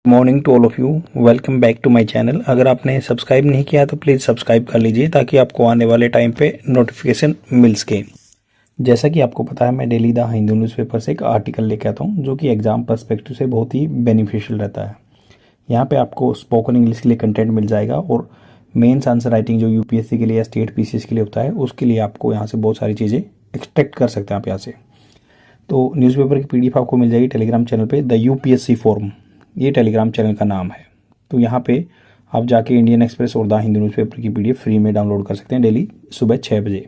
Morning to all of you. Welcome back to my channel. अगर आपने subscribe नहीं किया तो प्लीज़ सब्सक्राइब कर लीजिए ताकि आपको आने वाले टाइम पे नोटिफिकेशन मिल सके। जैसा कि आपको पता है, मैं डेली द हिंदू न्यूज़पेपर से एक आर्टिकल लेके आता हूँ जो कि एग्जाम पर्सपेक्टिव से बहुत ही बेनिफिशियल रहता है। यहाँ पे आपको स्पोकन इंग्लिश के लिए कंटेंट मिल जाएगा और मेंस आंसर राइटिंग जो यूपीएससी के लिए या स्टेट पीसीएस के लिए होता है उसके लिए आपको यहाँ से बहुत सारी चीज़ें एक्सट्रैक्ट कर सकते हैं आप यहाँ से। तो न्यूज़पेपर की पीडीएफ आपको मिल जाएगी टेलीग्राम चैनल पे, द यूपीएससी फॉर्म, ये टेलीग्राम चैनल का नाम है। तो यहाँ पे आप जाके इंडियन एक्सप्रेस और द हिंदू न्यूज़पेपर की पीडीएफ फ्री में डाउनलोड कर सकते हैं डेली सुबह 6 बजे।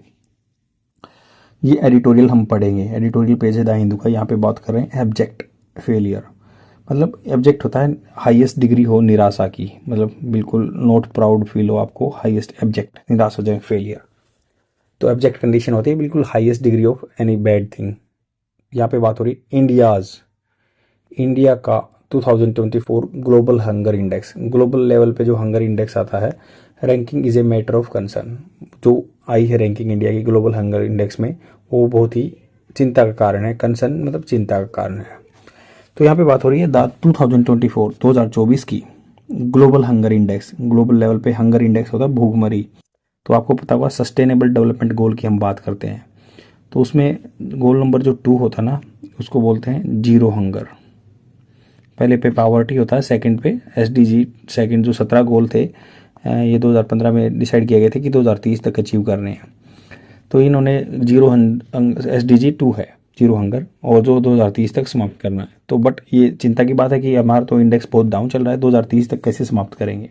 ये एडिटोरियल हम पढ़ेंगे, एडिटोरियल पेज है द हिंदू का। यहाँ पे बात कर रहे हैं एब्जेक्ट फेलियर। मतलब एब्जेक्ट होता है हाईएस्ट डिग्री हो निराशा की, मतलब बिल्कुल नॉट प्राउड फील हो आपको, हाईएस्ट एब्जेक्ट निराशाजनक फेलियर। तो एब्जेक्ट कंडीशन होती है बिल्कुल highest degree of any bad thing. यहाँ पे बात हो रही इंडिया का 2024 global hunger index. Global level पे जो हंगर इंडेक्स आता है, ranking is a matter of concern. जो आई है रैंकिंग इंडिया की ग्लोबल हंगर इंडेक्स में, वो बहुत ही चिंता का कारण है। कंसर्न मतलब चिंता का कारण है। तो यहाँ पे बात हो रही है 2024 की global hunger index. Global level पे हंगर इंडेक्स होता है भूखमरी। तो आपको पता होगा सस्टेनेबल डेवलपमेंट गोल की हम बात करते हैं, तो उसमें गोल नंबर जो 2 होता है ना, उसको बोलते हैं जीरो हंगर। पहले पे पावर्टी होता है, सेकंड पे एसडीजी। सेकंड जो 17 गोल थे ये 2015 में डिसाइड किए गए थे कि 2030 तक अचीव करने हैं। तो इन्होंने एसडीजी 2 है जीरो हंगर, और जो 2030 तक समाप्त करना है। तो बट ये चिंता की बात है कि हमारा तो इंडेक्स बहुत डाउन चल रहा है, 2030 तक कैसे समाप्त करेंगे।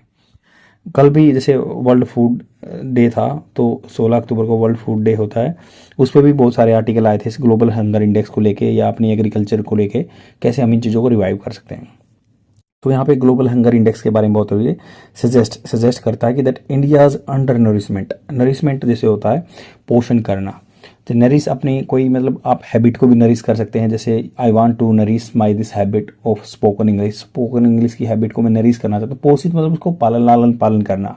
कल भी जैसे वर्ल्ड फूड डे था, तो 16 अक्टूबर को वर्ल्ड फूड डे होता है, उस पर भी बहुत सारे आर्टिकल आए थे इस ग्लोबल हंगर इंडेक्स को लेके या अपनी एग्रीकल्चर को लेके, कैसे हम इन चीज़ों को रिवाइव कर सकते हैं। तो यहाँ पे ग्लोबल हंगर इंडेक्स के बारे में बहुत हो रही है। सजेस्ट करता है कि दैट इंडियाज अंडर नरिशमेंट जैसे होता है पोषण करना। तो नरिश अपनी कोई मतलब आप हैबिट को भी नरिश कर सकते हैं। जैसे I want to nourish my this habit of spoken English की हैबिट को मैं नरिश करना चाहता हूँ। पोषित मतलब उसको पालन करना।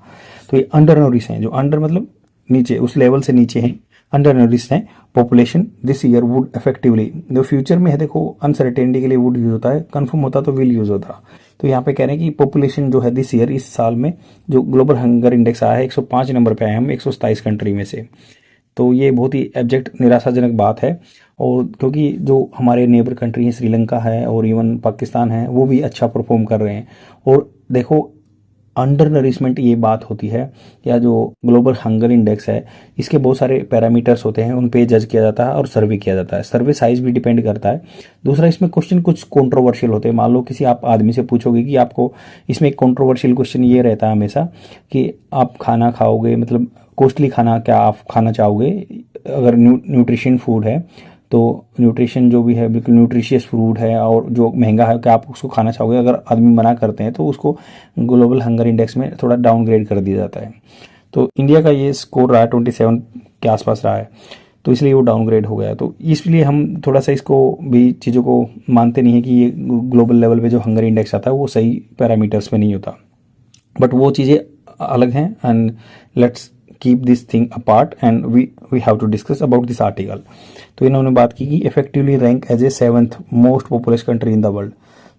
तो ये अंडर नरिश है, जो अंडर मतलब नीचे, उस लेवल से नीचे है, अंडर नरिश है population this year would effectively. जो फ्यूचर में है, देखो अनसर्टेनिटी के लिए वुड यूज होता है, कंफर्म होता तो विल यूज होता। तो यहाँ पे कह रहे हैं कि पॉपुलेशन जो है दिस ईयर, इस साल में जो ग्लोबल हंगर इंडेक्स आया है 105 नंबर पे आए हम 127 कंट्री में से। तो ये बहुत ही एब्जेक्ट निराशाजनक बात है। और क्योंकि जो हमारे नेबर कंट्री है, श्रीलंका है और इवन पाकिस्तान है, वो भी अच्छा परफॉर्म कर रहे हैं। और देखो अंडर नरिशमेंट ये बात होती है, या जो ग्लोबल हंगर इंडेक्स है, इसके बहुत सारे पैरामीटर्स होते हैं, उन पे जज किया जाता है और सर्वे किया जाता है। सर्वे साइज भी डिपेंड करता है। दूसरा, इसमें क्वेश्चन कुछ कंट्रोवर्शियल होते हैं। मान लो किसी आप आदमी से पूछोगे कि आपको, इसमें एक कंट्रोवर्शियल क्वेश्चन ये रहता है हमेशा कि आप खाना खाओगे, मतलब कॉस्टली खाना क्या आप खाना चाहोगे, अगर न्यूट्रिशन फूड है तो न्यूट्रिशन जो भी है बिल्कुल न्यूट्रिशियस फूड है, और जो महंगा है क्या आप उसको खाना चाहोगे। अगर आदमी मना करते हैं तो उसको ग्लोबल हंगर इंडेक्स में थोड़ा डाउनग्रेड कर दिया जाता है। तो इंडिया का ये स्कोर रहा है 27 के आसपास रहा है, तो इसलिए वो डाउनग्रेड हो गया। तो इसलिए हम थोड़ा सा इसको भी चीज़ों को मानते नहीं है कि ये ग्लोबल लेवल पे जो हंगर इंडेक्स आता है वो सही पैरामीटर्स में नहीं होता। बट वो चीज़ें अलग हैं, and let's keep this thing apart and we have to discuss about this article. तो इन्होंने बात की कि effectively rank as a 7th most populous country in the world.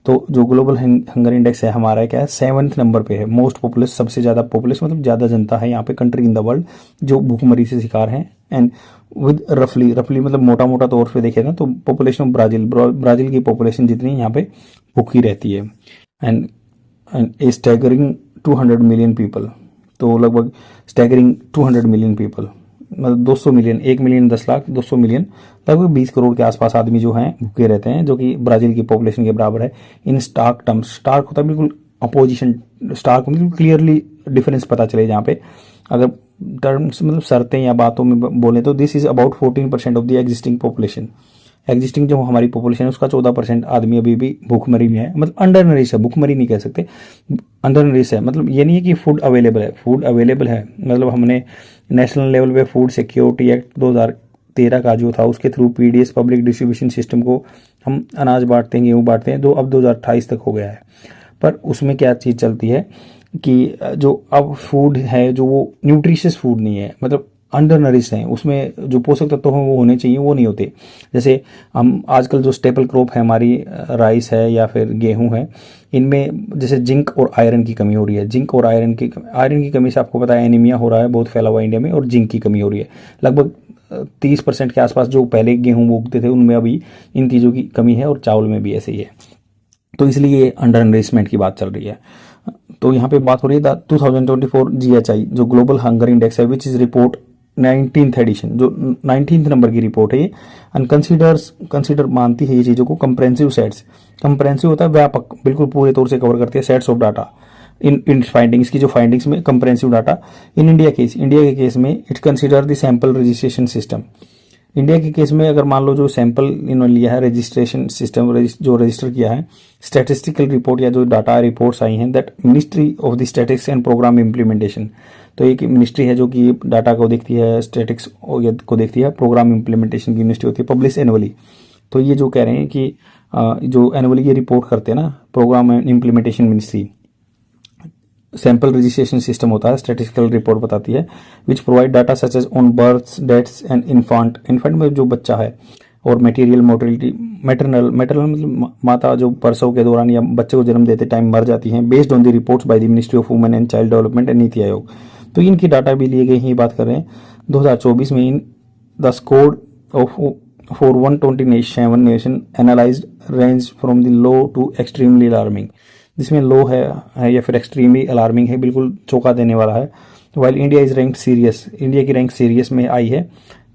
तो जो ग्लोबल हंगर इंडेक्स है हमारा क्या है, 7th नंबर पे है। मोस्ट पॉपुलस, सबसे ज़्यादा पॉपुलस मतलब ज़्यादा जनता है यहाँ पे कंट्री इन द वर्ल्ड जो भूखमरी से शिकार है। एंड विद रफली मतलब मोटा मोटा तौर पे देखे ना तो पॉपुलेशन ऑफ ब्राज़ील की पॉपुलेशन जितनी यहाँ पे भूखी रहती है। And A staggering 200 million people. तो लगभग स्टैगरिंग 200 मिलियन पीपल, मतलब 200 मिलियन, 1 मिलियन 10 लाख, 200 मिलियन, लगभग 20 करोड़ के आसपास आदमी जो हैं भूखे रहते हैं, जो कि ब्राज़ील की पॉपुलेशन के बराबर है। इन स्टार्क टर्म्स, स्टार्क होता है बिल्कुल अपोजिशन, स्टार्क मतलब क्लियरली डिफरेंस पता चले जहाँ पे। अगर टर्म्स मतलब शर्तें या बातों में बोले तो this is about 14% of the existing population. Existing जो हमारी पॉपुलेशन है उसका 14% आदमी अभी भी भूखमरी में है, मतलब अंडर नरिश है, भूखमरी नहीं कह सकते, अंडर नरिश है। मतलब ये नहीं है कि फूड अवेलेबल है, फूड अवेलेबल है। मतलब हमने नेशनल लेवल पे फूड सिक्योरिटी एक्ट 2013 का जो था, उसके through PDS public distribution system को हम अनाज बांटते हैं, गेहूँ बांटते हैं, जो अब 2028 तक हो गया है। पर उसमें क्या चीज़ चलती है कि जो अब फूड है जो वो न्यूट्रिशियस फूड नहीं है, मतलब अंडर नरिश हैं, उसमें जो पोषक तत्व हैं वो होने चाहिए, वो नहीं होते। जैसे हम आजकल जो स्टेपल क्रॉप है हमारी, राइस है या फिर गेहूं है, इनमें जैसे जिंक और आयरन की कमी हो रही है। जिंक और आयरन की कमी से आपको पता है एनीमिया हो रहा है, बहुत फैला हुआ है इंडिया में, और जिंक की कमी हो रही है। लगभग 30% के आसपास जो पहले गेहूं उगते थे उनमें अभी इन चीज़ों की कमी है, और चावल में भी ऐसे ही है। तो इसलिए अंडर नरिशमेंट की बात चल रही है। तो यहाँ पे बात हो रही है 2024 GHI जो ग्लोबल हंगर इंडेक्स है, which is report 19th addition, जो 19th नंबर की रिपोर्ट है ये, एंड कंसिडर मानती है ये चीज़ों को कंप्रेहेंसिव सेट्स। कंप्रेहेंसिव होता है व्यापक, बिल्कुल पूरे तौर से कवर करती है sets of data in findings की, जो फाइंडिंग्स में कंप्रेहेंसिव डाटा। इन इंडिया के केस में it consider the sample registration system. India के केस में अगर मान लो जो सैंपल इन्होंने लिया है, रजिस्ट्रेशन सिस्टम जो रजिस्टर किया है, स्टैटिस्टिकल रिपोर्ट या जो डाटा रिपोर्ट्स आई हैं, that ministry of the statistics and programme implementation. तो एक मिनिस्ट्री है जो कि डाटा को देखती है, स्टैटिक्स को देखती है, प्रोग्राम इम्प्लीमेंटेशन की मिनिस्ट्री होती है, पब्लिश एनुअली। तो ये जो कह रहे हैं कि जो एनुअली ये रिपोर्ट करते हैं ना, programme implementation ministry, sample registration system होता है, स्टैटिस्टिकल रिपोर्ट बताती है, which provide data such as on births, deaths and infant में जो बच्चा है, और मेटीरियल मोर्टेलिटी, मैटरनल मतलब माता जो प्रसव के दौरान या बच्चे को जन्म देते टाइम मर जाती हैं, based on the reports by the ministry of women and child development and NITI Aayog. तो इनकी डाटा भी लिए गए हैं, बात कर रहे हैं 2024 में। In the score of for 127 nation analysed range from the low to extremely alarming, जिसमें लो है या फिर एक्सट्रीमली अलार्मिंग है, बिल्कुल चौंका देने वाला है। While India is rank serious, India की रैंक सीरियस में आई है,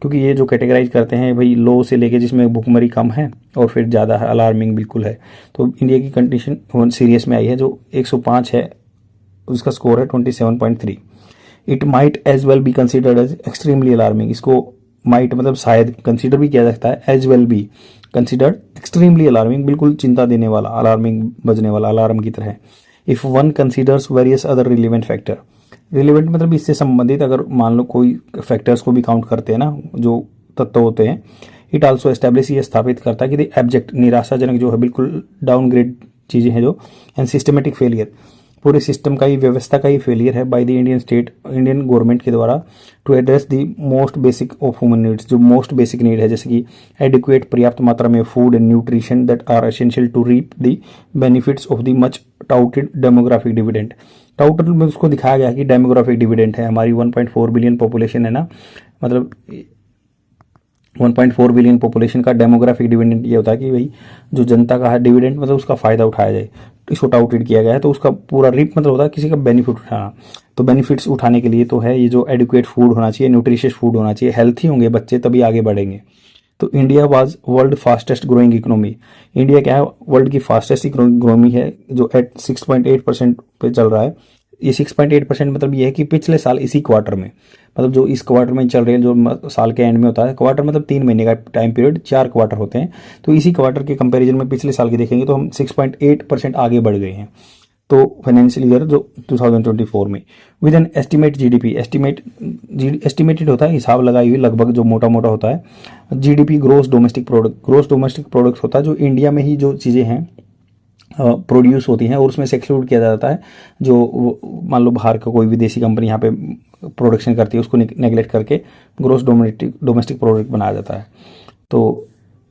क्योंकि ये जो कैटेगराइज करते हैं भाई लो से लेके जिसमें भुखमरी कम है और फिर ज़्यादा है, अलार्मिंग बिल्कुल है, तो इंडिया की कंडीशन सीरियस में आई है, जो 105 है, उसका स्कोर है 27.3। It might as well be considered as extremely alarming, इसको माइट मतलब शायद कंसिडर भी किया जा सकता है, as well be considered extremely alarming, बिल्कुल चिंता देने वाला, अलार्मिंग बजने वाला, अलार्म की तरह। If one considers various other relevant factor, relevant मतलब इससे संबंधित अगर मान लो कोई फैक्टर्स को भी काउंट करते हैं ना, जो तत्व होते हैं, इट आल्सो एस्टेब्लिश, ये स्थापित करता है कि द एब्जेक्ट निराशाजनक जो है, बिल्कुल डाउनग्रेड चीज़ें हैं जो, एंड सिस्टमेटिक फेलियर, पूरे सिस्टम का ही, व्यवस्था का ही फेलियर है बाय द इंडियन गवर्नमेंट के द्वारा, to address the most basic of human needs, जो मोस्ट बेसिक नीड है, जैसे कि एडिक्वेट, पर्याप्त मात्रा में food and nutrition that are essential to reap the benefits of the much touted demographic dividend. Touted में उसको दिखाया गया कि डेमोग्राफिक डिविडेंड है, हमारी 1.4 बिलियन पॉपुलेशन है ना, मतलब 1.4 बिलियन पॉपुलेशन का डेमोग्राफिक डिविडेंड ये होता है कि भाई जो जनता का है डिविडेंड, मतलब उसका फायदा उठाया जाए, इसको टाउटेड किया गया है। तो उसका पूरा रिप मतलब होता है किसी का बेनिफिट उठाना, तो बेनिफिट्स उठाने के लिए तो है ये जो एडिक्वेट फूड होना चाहिए, न्यूट्रिशियस फूड होना चाहिए, हेल्थी होंगे बच्चे तभी आगे बढ़ेंगे। तो India was world fastest growing economy, India क्या है, वर्ल्ड की फास्टेस्ट इकोनॉमी है, जो एट 6.8% पे चल रहा है। ये 6.8% मतलब ये है कि पिछले साल इसी क्वार्टर में, मतलब जो इस क्वार्टर में चल रहे हैं, जो साल के एंड में होता है, क्वार्टर मतलब 3 महीने का टाइम पीरियड, 4 क्वार्टर होते हैं, तो इसी क्वार्टर के कंपैरिजन में पिछले साल की देखेंगे तो हम 6.8% आगे बढ़ गए हैं। तो फाइनेंशियल ईयर जो 2024 में, with an estimate GDP, estimated होता है, हिसाब लगाई हुई, लगभग जो मोटा मोटा होता है, जीडीपी ग्रोस डोमेस्टिक प्रोडक्ट होता है, जो इंडिया में ही जो चीज़ें हैं प्रोड्यूस होती हैं, और उसमें से एक्सक्लूड किया जाता है जो मान लो बाहर का कोई विदेशी कंपनी यहाँ पे प्रोडक्शन करती है, उसको नेगलेक्ट करके ग्रोस डोमेस्टिक प्रोडक्ट बनाया जाता है। तो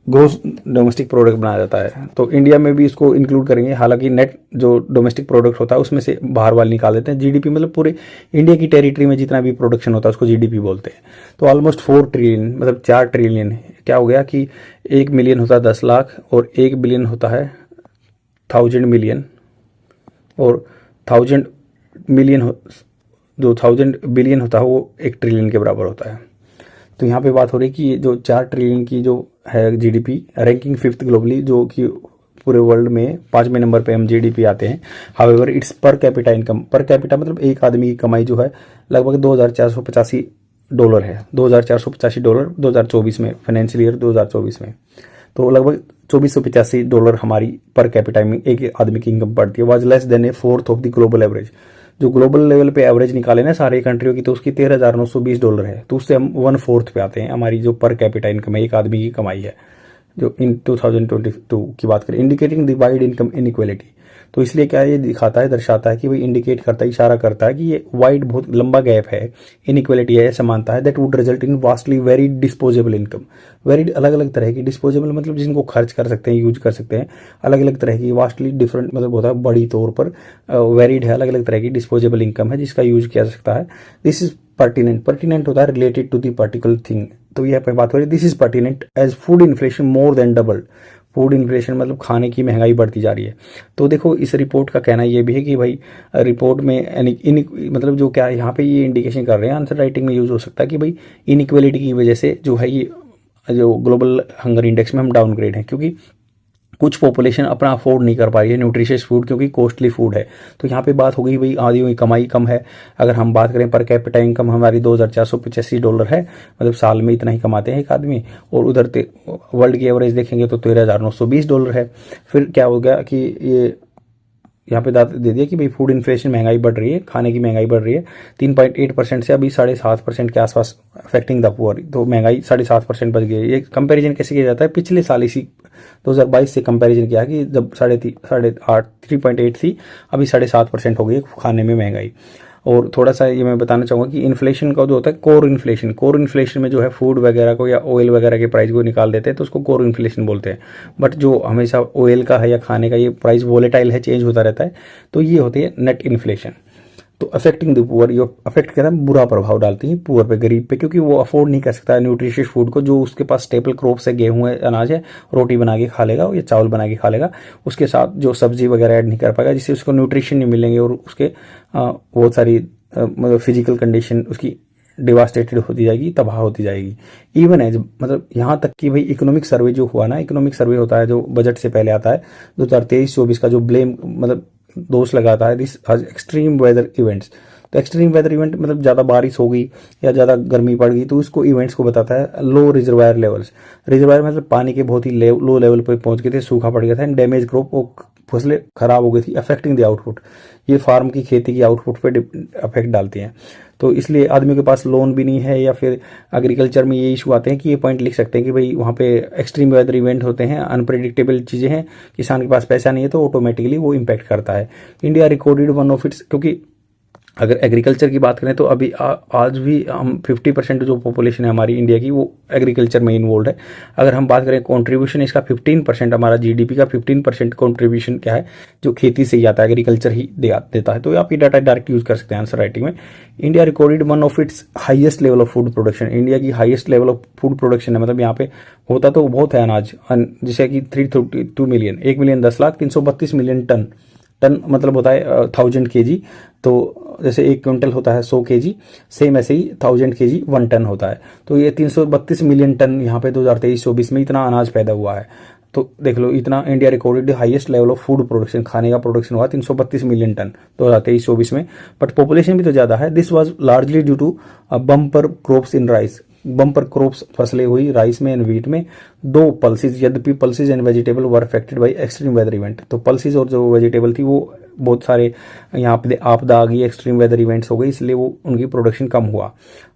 ग्रोस डोमेस्टिक प्रोडक्ट बनाया जाता है, तो इंडिया में भी इसको इंक्लूड करेंगे। हालांकि नेट जो डोमेस्टिक प्रोडक्ट होता है उसमें से बाहर वाले निकाल देते हैं। जीडीपी मतलब पूरे इंडिया की टेरिटरी में जितना भी प्रोडक्शन होता है उसको जीडीपी बोलते हैं। तो ऑलमोस्ट 4 ट्रिलियन मतलब 4 ट्रिलियन क्या हो गया कि 1 मिलियन होता है 10 लाख, और 1 बिलियन होता है 1000 मिलियन, और 1000 मिलियन जो 1000 बिलियन होता है वो 1 ट्रिलियन के बराबर होता है। तो यहाँ पे बात हो रही है कि जो 4 ट्रिलियन की जो है जीडीपी, रैंकिंग 5th ग्लोबली, जो कि पूरे वर्ल्ड में 5वें नंबर पे हम जीडीपी आते हैं। However it's per capita income, per capita मतलब एक आदमी की कमाई जो है लगभग $2485 है, $2485 2024 में, फाइनेंशियल ईयर 2024 में। तो लगभग $2485 हमारी पर कैपिटा में एक आदमी की इनकम पड़ती है, was less than A fourth of the global average. जो ग्लोबल लेवल पे एवरेज निकाले ना सारी कंट्रियों की, तो उसकी $13,920 है, तो उससे हम 1/4 पे आते हैं। हमारी जो पर कैपिटा इनकम है, एक आदमी की कमाई है, जो इन 2022 की बात करें, indicating the wide income inequality. तो इसलिए क्या ये दिखाता है, दर्शाता है कि भाई इंडिकेट करता है, इशारा करता है कि ये वाइड बहुत लंबा गैप है, इनइक्वालिटी है, ऐसा मानता है, that would result in vastly very disposable income. Very अलग अलग तरह की, डिस्पोजेबल मतलब जिनको खर्च कर सकते हैं, यूज कर सकते हैं, अलग अलग तरह की, वास्टली डिफरेंट मतलब होता है बड़ी तौर पर, वेरिड है, अलग अलग तरह की डिस्पोजेबल इनकम है जिसका यूज किया जा सकता है। दिस इज पर्टिनेंट, पर्टिनेंट होता है related to the particular thing. तो ये पे बात हो रही है, this is pertinent as food inflation more than doubled. Food inflation मतलब खाने की महंगाई बढ़ती जा रही है। तो देखो इस रिपोर्ट का कहना ये भी है कि भाई रिपोर्ट में मतलब जो क्या यहाँ पे ये इंडिकेशन कर रहे हैं, आंसर राइटिंग में यूज हो सकता है कि भाई इनइक्वालिटी की वजह से जो है ये जो ग्लोबल हंगर इंडेक्स में हम डाउनग्रेड हैं, क्योंकि कुछ पॉपुलेशन अपना अफोर्ड नहीं कर पा रही है न्यूट्रिशियस फूड, क्योंकि कॉस्टली फूड है। तो यहाँ पे बात हो गई भाई आदियों की कमाई कम है। अगर हम बात करें पर कैपिटा इनकम हमारी $2,485 है, मतलब साल में इतना ही कमाते हैं एक आदमी, और उधर वर्ल्ड की एवरेज देखेंगे तो $13,920 है। फिर क्या हो गया कि ये यहाँ पे दे दिया कि भाई फूड इन्फ्लेशन, महंगाई बढ़ रही है, खाने की महंगाई बढ़ रही है 3.8% से अभी 7.5% के आसपास, अफेक्टिंग द पुअर। तो महंगाई 7.5% बढ़ गई है। ये कंपैरिजन कैसे किया जाता है, पिछले साल इसी 2022 से कंपैरिजन किया कि जब 3.8 थी, अभी 7.5% हो गई खाने में महंगाई। और थोड़ा सा ये मैं बताना चाहूँगा कि इन्फ्लेशन का जो होता है कोर इन्फ्लेशन में जो है फूड वगैरह को या ऑयल वगैरह के प्राइस को निकाल देते हैं, तो उसको कोर इन्फ्लेशन बोलते हैं। बट जो हमेशा ऑयल का है या खाने का ये प्राइस वोलेटाइल है, चेंज होता रहता है, तो ये होती है नेट इन्फ्लेशन। तो अफेक्टिंग द पुअर, ये अफेक्ट करता है, बुरा प्रभाव डालती है पुअर पे, गरीब पे, क्योंकि वो अफोर्ड नहीं कर सकता है न्यूट्रिशियस फूड को। जो उसके पास स्टेपल क्रॉप्स है, गेहूं है, अनाज है, रोटी बना के खा लेगा या चावल बना के खा लेगा, उसके साथ जो सब्जी वगैरह ऐड नहीं कर पाएगा, जिससे उसको न्यूट्रिशन नहीं मिलेंगे और उसके बहुत सारी मतलब फिजिकल कंडीशन उसकी डिवास्टेटेड होती जाएगी, तबाह होती जाएगी। इवन है मतलब यहाँ तक कि भाई इकोनॉमिक सर्वे जो हुआ ना, इकोनॉमिक सर्वे होता है जो बजट से पहले आता है 2023-24 का, जो ब्लेम मतलब दोष लगाता है दिस एक्सट्रीम वेदर इवेंट्स। तो एक्सट्रीम वेदर इवेंट मतलब ज़्यादा बारिश हो गई या ज़्यादा गर्मी पड़ गई, तो उसको इवेंट्स को बताता है। लो रिजर्वायर लेवल्स, रिजर्वायर मतलब पानी के बहुत ही लो लेवल पर पहुंच गए थे, सूखा पड़ गया था, एंड डैमेज क्रॉप, वो फसलें खराब हो गई थी, अफेक्टिंग द आउटपुट। ये फार्म की खेती की आउटपुट पे अफेक्ट डालती हैं। तो इसलिए आदमियों के पास लोन भी नहीं है, या फिर एग्रीकल्चर में ये इशू आते हैं कि ये पॉइंट लिख सकते हैं कि भाई वहाँ पे एक्सट्रीम वेदर इवेंट होते हैं, अनप्रेडिक्टेबल चीज़ें हैं, किसान के पास पैसा नहीं है, तो ऑटोमेटिकली वो इम्पैक्ट करता है। India recorded one of it's, क्योंकि अगर एग्रीकल्चर की बात करें तो अभी आज भी हम 50% जो पॉपुलेशन है हमारी इंडिया की, वो एग्रीकल्चर में इन्वॉल्व है। अगर हम बात करें कंट्रीब्यूशन इसका 15%, हमारा जीडीपी का 15% कंट्रीब्यूशन क्या है, जो खेती से ही आता है, एग्रीकल्चर ही देता है। तो आप ये डाटा डायरेक्ट यूज कर सकते हैं आंसर राइटिंग में। India recorded one of its highest level of food production, India की highest level of food production है, मतलब यहाँ पे होता तो बहुत है अनाज, जैसे कि 332 million, 1 million 10 lakh 332 million ton मतलब होता है 1000 kg। तो जैसे 1 क्विंटल होता है 100 kg, सेम ऐसे ही 1000 kg 1 टन होता है। तो ये 332 मिलियन टन यहाँ पे 2023-24 में इतना अनाज पैदा हुआ है। तो देख लो, इतना India recorded highest level of food production, खाने का प्रोडक्शन हुआ 332 मिलियन टन 2023-24 में। बट पॉपुलेशन भी तो ज़्यादा है। This was largely due to bumper crops in rice, bumper crops फसलें हुई राइस में एंड वीट में। दो पल्सेज, यद्यपि pulses and vegetable were affected by extreme weather event. तो पल्सेज और जो वेजिटेबल थी वो बहुत सारे यहाँ पे आपदा आ गई, एक्सट्रीम वेदर इवेंट्स हो गई, इसलिए वो उनकी प्रोडक्शन कम हुआ।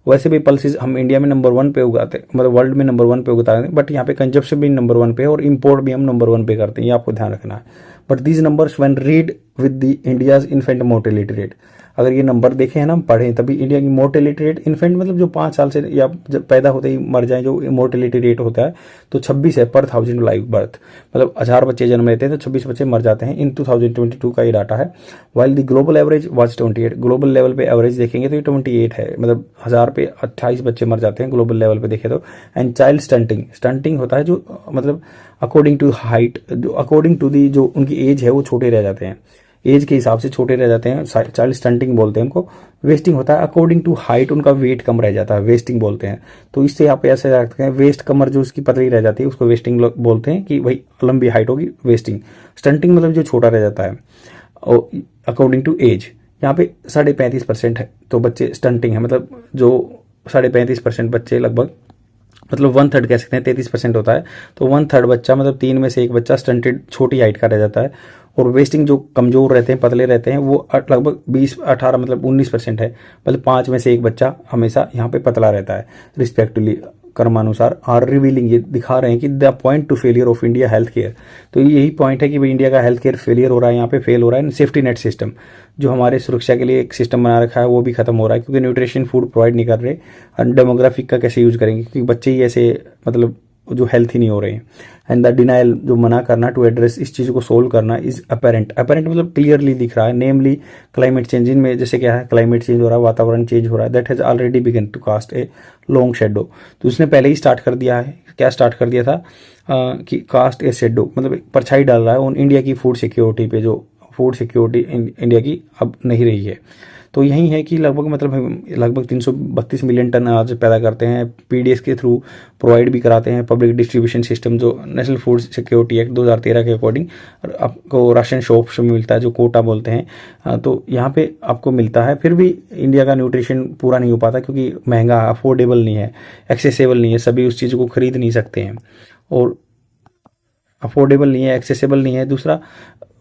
वैसे भी पल्सेज हम इंडिया में नंबर 1 पे उगाते, मतलब वर्ल्ड में नंबर 1 पे उगाते हैं, बट यहाँ पे कंजप्शन भी नंबर 1 पे है और इम्पोर्ट भी हम नंबर 1 पे करते हैं, ये आपको ध्यान रखना है। But these numbers when read with the India's infant mortality rate, अगर ये नंबर देखे हैं ना, हम पढ़ें, तभी इंडिया की मोर्टेलिटी रेट, इन्फेंट मतलब जो 5 साल से या जब पैदा होते ही मर जाए, जो मोर्टेलिटी रेट होता है, तो 26 है पर 1000 लाइव बर्थ, मतलब 1000 बच्चे जन्म लेते हैं तो 26 बच्चे मर जाते हैं। इन 2022 का ये डाटा है। While the global average was 28, global level पे एवरेज देखेंगे तो ये 28 है, मतलब 1000 पे 28 बच्चे मर जाते हैं ग्लोबल लेवल पे देखे तो। एंड चाइल्ड स्टंटिंग होता है जो मतलब अकॉर्डिंग टू हाइट, जो अकॉर्डिंग टू दी जो उनकी एज है वो छोटे रह जाते हैं, एज के हिसाब से छोटे रह जाते हैं, चाइल्ड स्टंटिंग बोलते हैं उनको। वेस्टिंग होता है अकॉर्डिंग टू हाइट, उनका वेट कम रह जाता है, वेस्टिंग बोलते हैं। तो इससे आप ऐसे रखते हैं, वेस्ट कमर जो उसकी पतली रह जाती है उसको वेस्टिंग बोलते हैं, कि भाई लंबी हाइट होगी वेस्टिंग। स्टंटिंग मतलब जो छोटा रह जाता है, और अकॉर्डिंग टू एज यहाँ पे 35.5% है तो बच्चे स्टंटिंग है, मतलब जो 35.5% बच्चे लगभग, मतलब 1/3 कह सकते हैं, 33% होता है, तो 1/3 बच्चा मतलब 3 में से 1 बच्चा स्टंटेड छोटी हाइट का रह जाता है। और वेस्टिंग जो कमजोर रहते हैं, पतले रहते हैं, वो लगभग 20-18 मतलब 19% है, मतलब 5 में से 1 बच्चा हमेशा यहाँ पे पतला रहता है रिस्पेक्टिवली। क्रमानुसार आर रिवीलिंग, ये दिखा रहे हैं कि the point two failure of India health care. तो यही पॉइंट है कि भाई इंडिया का हेल्थ केयर फेलियर हो रहा है, यहाँ पे फेल हो रहा है। सेफ्टी नेट सिस्टम जो हमारे सुरक्षा के लिए एक सिस्टम बना रखा है वो भी खत्म हो रहा है, क्योंकि न्यूट्रिशन फूड प्रोवाइड नहीं कर रहे। डेमोग्राफिक का कैसे यूज करेंगे, क्योंकि बच्चे ही ऐसे मतलब जो हेल्थी नहीं हो रहे हैं। एंड द डिनाइल जो मना करना टू एड्रेस, इस चीज़ को सोल्व करना इज अपेरेंट। अपेरेंट मतलब क्लियरली दिख रहा है। नेमली क्लाइमेट चेंज, इनमें जैसे क्या है, क्लाइमेट चेंज हो रहा है, वातावरण चेंज हो रहा है, that has already began to cast a long shadow. तो उसने पहले ही स्टार्ट कर दिया है। क्या स्टार्ट कर दिया था कि कास्ट ए शेडो, मतलब परछाई डाल रहा है उन इंडिया की फूड सिक्योरिटी पे, जो फूड सिक्योरिटी इंडिया की अब नहीं रही है। तो यही है कि लगभग 332 मिलियन टन अनाज पैदा करते हैं, पीडीएस के थ्रू प्रोवाइड भी कराते हैं। पब्लिक डिस्ट्रीब्यूशन सिस्टम जो नेशनल फूड सिक्योरिटी एक्ट 2013 के अकॉर्डिंग आपको राशन शॉप्स में मिलता है, जो कोटा बोलते हैं। तो यहाँ पे आपको मिलता है। फिर भी इंडिया का न्यूट्रिशन पूरा नहीं हो पाता, क्योंकि महंगा, अफोर्डेबल नहीं है, एक्सेसिबल नहीं है, सभी उस चीज़ को खरीद नहीं सकते हैं, और अफोर्डेबल नहीं है, एक्सेसिबल नहीं है। दूसरा,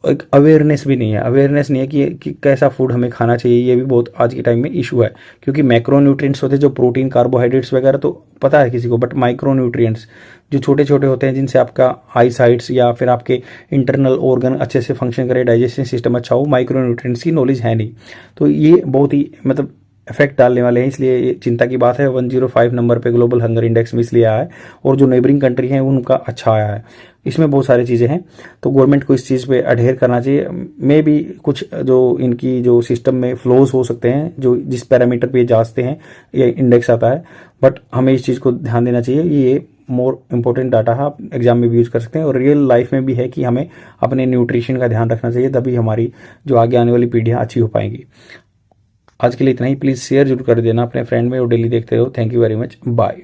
एक अवेयरनेस भी नहीं है। अवेयरनेस नहीं है कि कैसा फूड हमें खाना चाहिए। ये भी बहुत आज के टाइम में इशू है, क्योंकि मैक्रो न्यूट्रिएंट्स होते हैं जो प्रोटीन, कार्बोहाइड्रेट्स वगैरह तो पता है किसी को, बट माइक्रो न्यूट्रिएंट्स जो छोटे छोटे होते हैं, जिनसे आपका आई साइट्स या फिर आपके इंटरनल ऑर्गन अच्छे से फंक्शन करे, डाइजेशन सिस्टम अच्छा हो, माइक्रो न्यूट्रिएंट्स की नॉलेज है नहीं। तो ये बहुत ही मतलब इफेक्ट डालने वाले हैं। इसलिए ये चिंता की बात है। 105 नंबर पे ग्लोबल हंगर इंडेक्स में इसलिए आया है, और जो नेबरिंग कंट्री हैं उनका अच्छा आया है। इसमें बहुत सारी चीज़ें हैं, तो गवर्नमेंट को इस चीज़ पे अडेयर करना चाहिए। मे भी कुछ जो इनकी जो सिस्टम में फ्लोज हो सकते हैं, जो जिस पैरामीटर पे जांचते हैं ये इंडेक्स आता है, बट हमें इस चीज़ को ध्यान देना चाहिए। ये मोर इंपॉर्टेंट डाटा है, आप एग्जाम में भी यूज़ कर सकते हैं, और रियल लाइफ में भी है कि हमें अपने न्यूट्रिशन का ध्यान रखना चाहिए, तभी हमारी जो आगे आने वाली पीढ़ियाँ अच्छी हो पाएंगी। आज के लिए इतना ही। प्लीज़ शेयर जरूर कर देना अपने फ्रेंड में, और डेली देखते रहो। Thank you very much, bye.